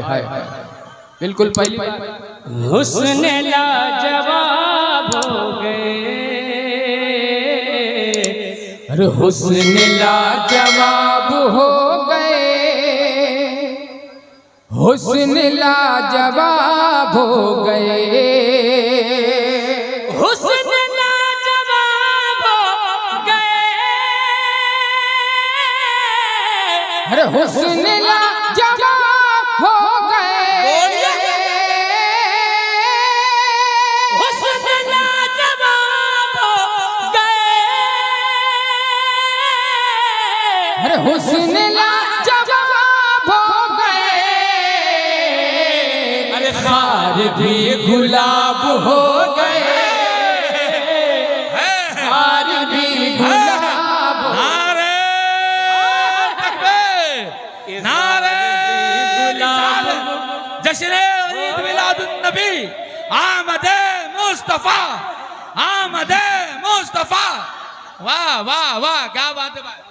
आय हाय बिल्कुल पहली हुस्न लाजवाब हो गए, अरे हुस्न लाजवाब हो गए, हुस्न लाजवाब हो गए, हुस्न लाजवाब हो गए, अरे हुस्न लाजवाब हो गए, हुस्न लाजवाब हो गए, अरे हुस्न लाजवाब हो गए, अरे खार भी गुलाब हो गए, खार भी गुलाब हो नारे तकबीर, नारे रिसालत, जश्न ईद मिलादुन नबी, आमदे मुस्तफा, आमदे मुस्तफा। वाह वाह वाह, क्या बात है भाई,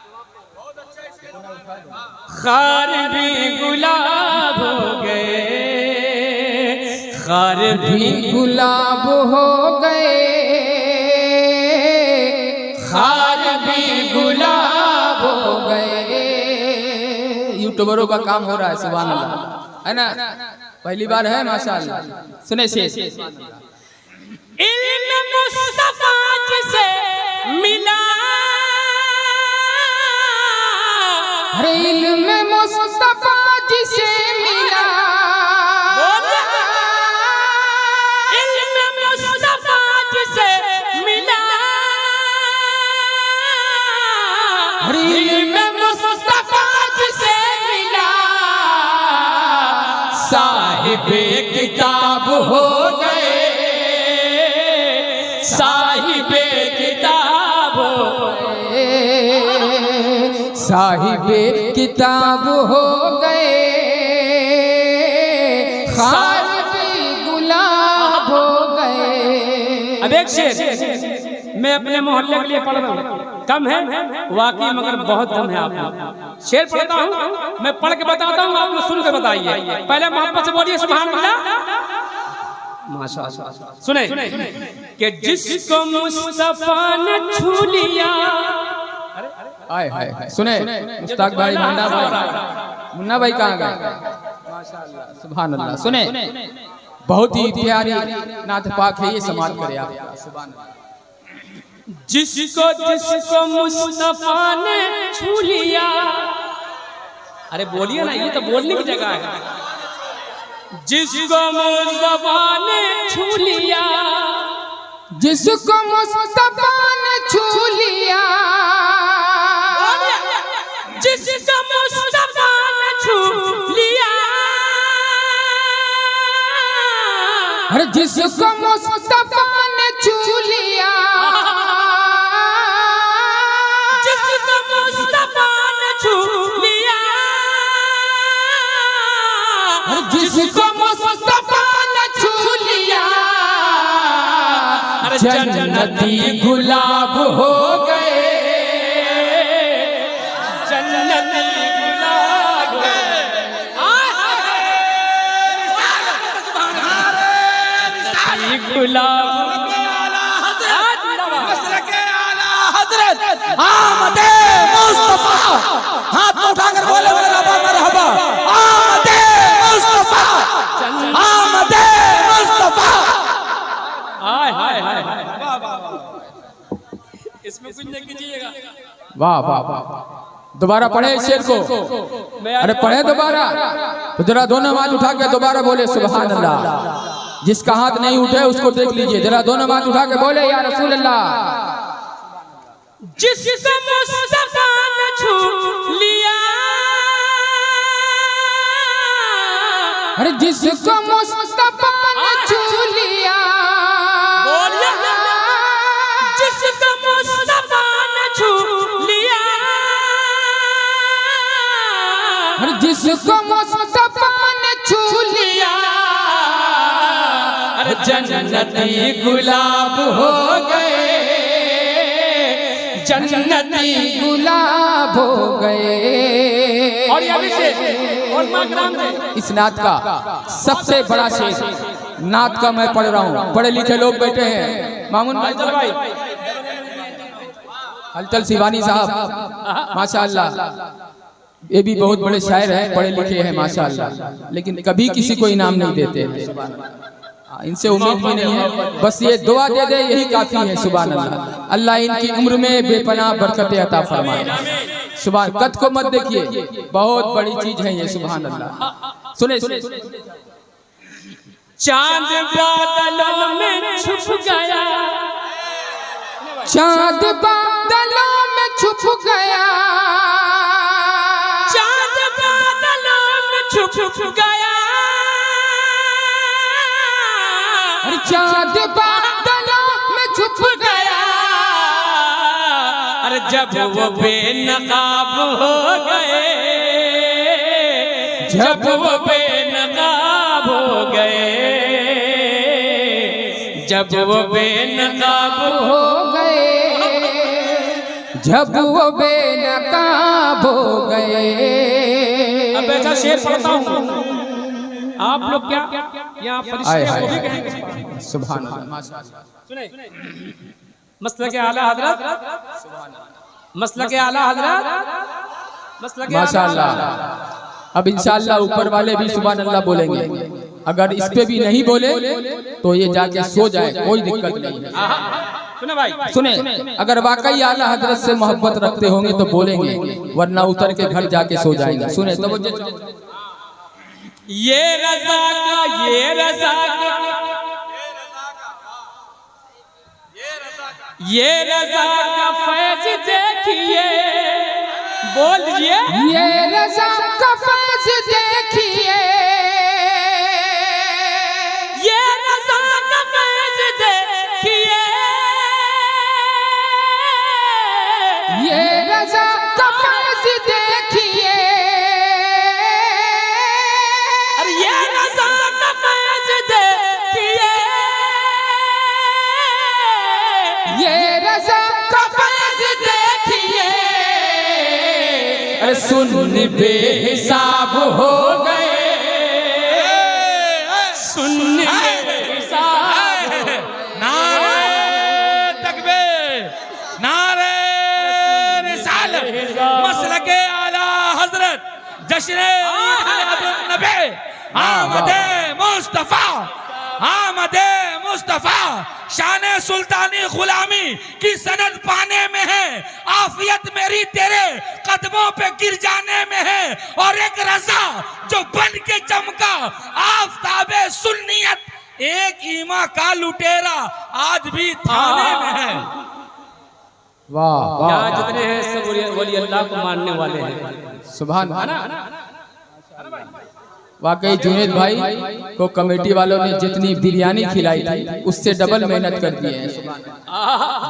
खार भी गुलाब हो गए, खार भी गुलाब हो गए, खार भी गुलाब हो गए। यूट्यूबरों का काम हो रहा है, सुभान अल्लाह, है ना? पहली बार है माशाअल्लाह। सुने से इल्म मुस्तफा जिसे मिला, अरे इल्म मुस्तफा जिसे मिला, इल्म मुस्तफा जिसे मिला, अरे इल्म मुस्तफा जिसे मिला, साहिबे किताब हो गए, साहिबे किताब हो गए, साहिबे किताब हो गए, खार भी गुलाब हो गए। अब एक शेर मैं अपने मोहल्ले के लिए पढ़ रहा हूँ, कम है वाकई मगर बहुत दम है। आप शेर पढ़ता हूँ, मैं पढ़ के बताता हूँ, आप लोग सुन के बताइए। पहले मोहब्बत से बोलिए सुभान अल्लाह, माशाअल्लाह। सुने कि जिसको मुस्तफा ने छू लिया, आय हाय हाय, सुने मुश्ताक भाई, मुन्ना भाई, मुन्ना भाई कहाँ गए? माशाअल्लाह, सुभान अल्लाह। सुने बहुत ही प्यारी नात पाक है, ये समाप्त करें आप। सुभान अल्लाह। जिसको जिसको मुस्तफा ने छू लिया, अरे बोलिए ना, ये तो बोलने की जगह है। जिसको मुस्तफा ने छू लिया, जिसको मुस्तफा ने छू लिया, जिसको मुस्तफा ने छू लिया, अरे जिसको मुस्तफा ने छू लिया, जिसको मुस्तफा ने छू लिया, अरे जिसको मुस्तफा ने छू लिया, जन्नती गुलाब हो गए, जन्नती गुलाब हो गए। गुलाब आमदे मुस्तफा, हाथ उठाकर बोले मरहबा मरहबा, आमदे मुस्तफा, आमदे मुस्तफा। हाय हाय हाय, इसमें कुछ नहीं कीजिएगा। वाह वाह वाह, दोबारा पढ़े इस शेर को, अरे पढ़े दोबारा, तो जरा दोनों हाथ उठा के दोबारा बोले सुभान अल्लाह। जिसका हाथ नहीं उठे उसको देख लीजिए, जरा दोनों हाथ उठा के बोले या रसूल अल्लाह। जिसको मुस्तफा ने छू लिया, अरे जिसको मुस्तफा ने छू लिया, जिसको मुस्तफा ने छू लिया, अरे जिसको मुस्तफा ने छू लिया, अरे जन्नती गुलाब हो गए, जन्नती गुलाब हो गए। और ये भी शेर और माकराम से इस नात का सबसे बड़ा शेर नात का मैं पढ़ रहा हूँ। पढ़े लिखे लोग बैठे हैं, मामून भाई, हलचल शिवानी साहब माशाअल्लाह, ये भी बहुत बड़े शायर हैं, पढ़े लिखे हैं माशाअल्लाह, लेकिन कभी किसी को इनाम नहीं देते हैं। इनसे उम्मीद भी नहीं है, बस ये दुआ दे दे यही काफी है। सुभान अल्लाह, अल्लाह इनकी उम्र में बेपनाह बरकत अता फरमाए। सुभान, कद को मत देखिए, बहुत बड़ी चीज है ये। सुभान अल्लाह, सुने चांद बादलों में छुप गया, चांद बादलों में छुप गया, चांद बादलों में छुप गया, चांद बादलों में छुप गया। अरे जब वो बेनकाब हो गए, जब वो बेनकाब हो गए, जब वो बेनकाब हो गए, जब वो बेनकाब हो गए। अब ऐसा शेर पढ़ता हूँ, आप लोग क्या यहाँ फरिश्ते वो भी कहेंगे। सुभान अल्लाह, सुने मसलक आला हजरत, मसलक आला हजरत, मसलक माशाअल्लाह। अब इंशाअल्लाह ऊपर वाले भी सुभान अल्लाह बोलेंगे, अगर इस पे भी नहीं बोले तो ये जाके सो जाए, कोई दिक्कत नहीं है। सुने भाई, सुने, अगर वाकई आला हजरत से मोहब्बत रखते होंगे तो बोलेंगे, वरना उतर के घर जाके सो जाएंगे। सुने तो ये रज़ा का, ये रज़ा का, ये रज़ा का फैज़ देखिए, बोल दीजिए, ये रज़ा का फैज़ देखिए, ये रज़ा का फैज़ देखिए, ये रज़ा का फैज़ देखिए, अरे ये रज़ा का फैज़ देखिए, ये रज़ा का फैज़ देखिए। अरे सुन बेहिसाब हो गए, सुन बेहिसाब, नारे तकबीर, नारे रिसालत, मसलके आला हजरत, जश्न नबी, आमदे मुस्तफा, आमदे मुस्तफा, शान सुल्तानी गुलामी की सनद पाने में है, आफियत मेरी तेरे कदमों पे गिर जाने में है, और एक रज़ा जो बन के चमका आफताबे सुन्नियत, एक ईमा का लुटेरा आज भी थाने में है। वाह यहाँ वाह, जितने हैं सब वली अल्लाह को मानने वाले हैं। सुभान वाकई जुनेद भाई को कमेटी वालों ने जितनी बिरयानी खिलाई थी उससे डबल मेहनत कर दिए हैं।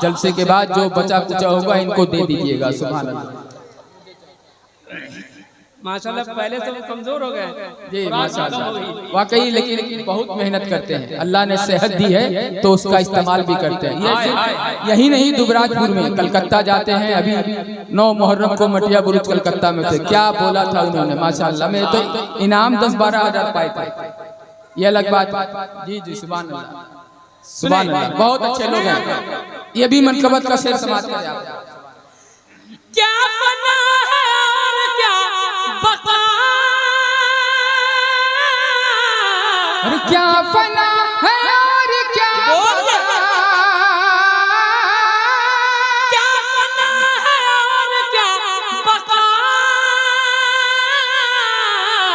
जलसे के बाद जो बचा कुचा होगा इनको दे दीजिएगा। सुभान अल्लाह, माशाल्लाह, पहले से वो कमजोर हो गए जी माशाअल्लाह, वाकई लेकिन बहुत मेहनत करते हैं। अल्लाह ने सेहत दी है तो उसका इस्तेमाल भी करते हैं। यही नहीं, दुबराजपुर में कलकत्ता जाते हैं, अभी 9 मुहर्रम को मटिया बुरुज कलकत्ता में थे, क्या बोला था उन्होंने माशाअल्लाह, में तो इनाम 10-12 हज़ार पाए थे। ये अलग बात। जी जी, सुभान अल्लाह, सुभान अल्लाह, बहुत अच्छे लोग हैं। ये भी मनकबत का शेर समाप्त कर जाओ। क्या फना है और क्या बका, अरे क्या फना है और क्या बका, क्या फना है और क्या बका,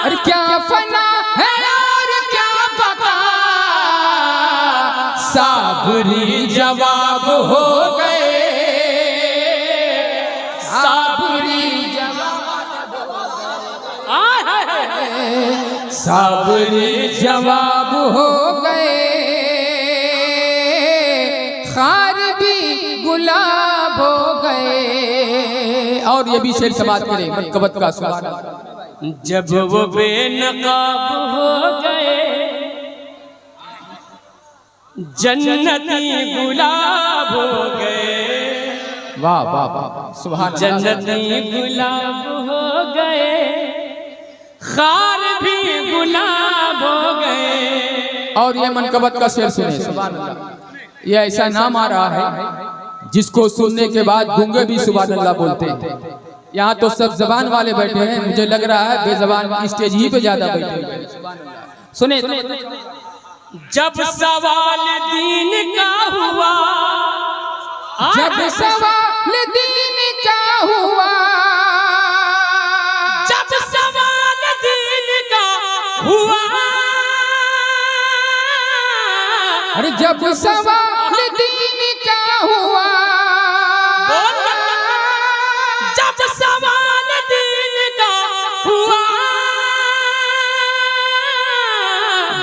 अरे क्या फना है और क्या बका, साबरी जवाब हो गए, साबरी जवाब हो गए, खार भी गुलाब हो गए। और ये भी शेर समाप्त करें मनकबत का स्वागत। जब वो बेनकाब हो गए, जन्नती गुलाब हो गए, वाह वाह वाह, सुभान अल्लाह। जन्नती गुलाब हो गए, खार भी गुलाब हो गए। और ये मनकबत का शेर सुने, सुभान अल्लाह। ये ऐसा नाम आ रहा है जिसको सुनने के बाद गूंगे भी सुभान अल्लाह बोलते हैं। यहाँ तो सब जबान वाले बैठे हैं, मुझे लग रहा है बेजबान की स्टेज ही पे ज्यादा बैठे हैं। सुने, जब सवाल दीन का हुआ, जब सवाल दीन का हुआ, जब सवाल दीन का हुआ, अरे जब सवाल दीन का हुआ, जब सवाल दीन का हुआ,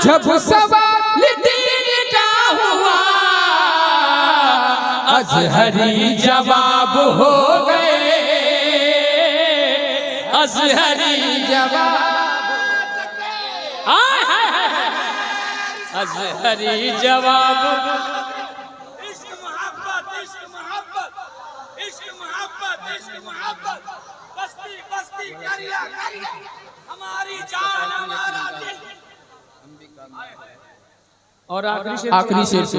जब सवाल दीन का हुआ, अजहरी जवाब हो गए, अजहरी जवाब, अजहरी जवाब। इश्क मोहब्बत, इश्क मोहब्बत, इश्क मोहब्बत, इश्क मोहब्बत, बस्ती बस्ती करिया करिया, हमारी जान हमारा दिल। और आखिरी शेर से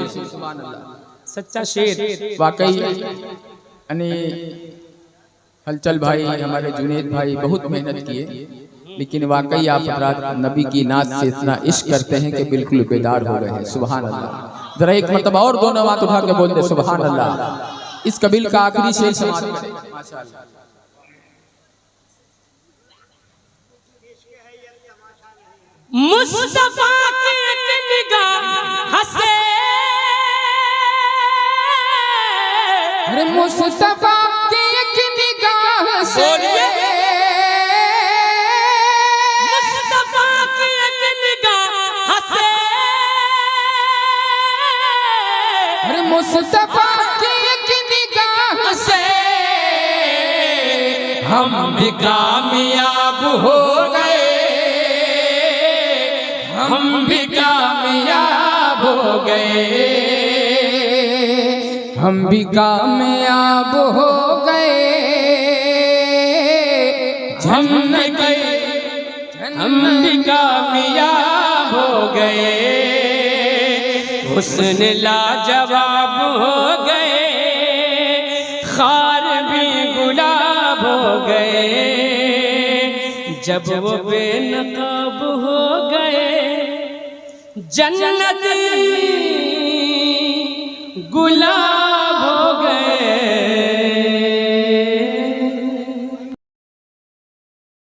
सच्चा शेर। वाकई यानी हलचल भाई, हमारे जुनेद भाई बहुत मेहनत किए, लेकिन वाकई आप हज़रात नबी की नात से इतना इश्क करते हैं कि बिल्कुल बेदार हो गए हैं। सुभान अल्लाह। जरा एक मतलब और दोनों बात उठा के बोल दे सुभान अल्लाह। इस कबील का आखिरी शेर समाप्त करें। मुस्तफा की एक निगाह हंसे, अरे मुस्तफा की एक निगाह से, मुस्तफा की एक निगाह हंसे, अरे मुस्तफा की एक निगाह से हम भी कामयाब हो गए, हम भी कामयाब हो गए, हम भी कामयाब हो गए, हम भी कामयाब हो गए, हुस्न लाजवाब हो गए, खार भी गुलाब हो गए, जब वो बेनकाब हो गए, जन्नत गुलाब